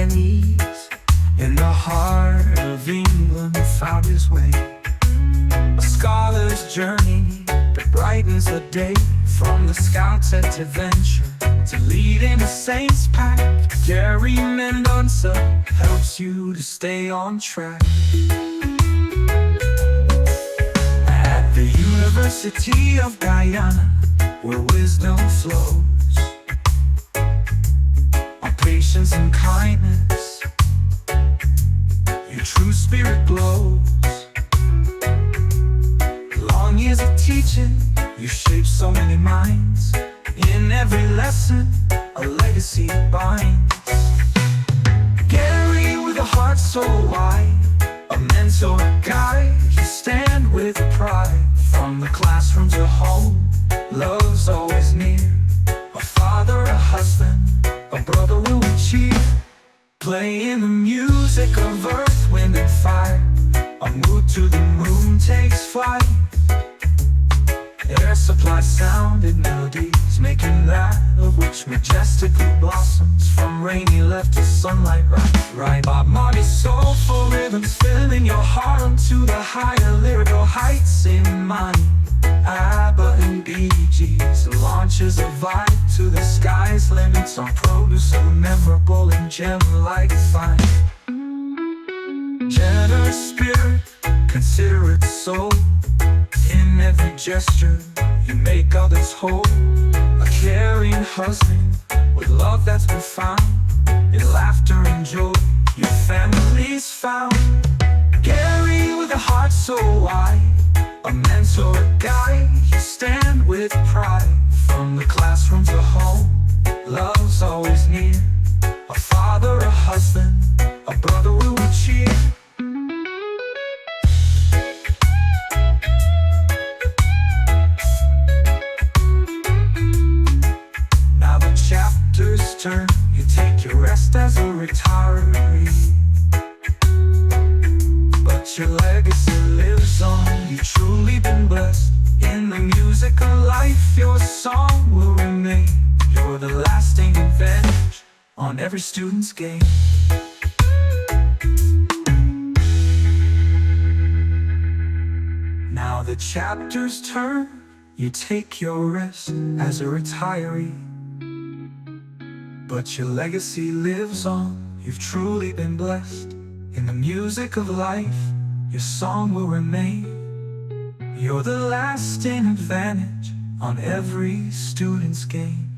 pioneers in the heart of England found his way. A scholar's journey that brightens the day, from the scouts at adventure to leading a saints pack. Jude Mendonca helps you to stay on track. At the University of Guyana, where wisdom flows, on patience and kindness, your true spirit glows. Long years of teaching, you shape so many minds. In every lesson, a legacy binds. Gary, with a heart so wide, a mentor, a guide, you stand with pride. From the classroom to home, love's always near. A father, a husband, a brother will we cheer. Playing the music of earth, wind and fire, a mood to the moon takes flight. Air supplies sounded melodies, making that of which majestically blossoms. From rainy left to sunlight right. Bob Marley's soulful rhythms filling your heart onto the higher lyrical heights in mind. ABBA and Bee Gees launches a vibe to the sky's limits on produce so memorable and gem-like fine. Generous spirit, considerate soul, in every gesture you make others whole. A caring husband with love that's profound. In laughter and joy your family's found. Gary, with a heart so wide, a mentor, a guide, you stand with pride. From the classroom to home, love's always near. A father, a husband, a brother will we cheer. Now the chapters turn, you take your rest as a retiree, but your legacy lives on. You've truly been blessed. In the music of life, your song will remain. You're the lasting advantage on every student's game. Now the chapters turn, you take your rest as a retiree, but your legacy lives on. You've truly been blessed. In the music of life, your song will remain. You're the lasting advantage on every student's game.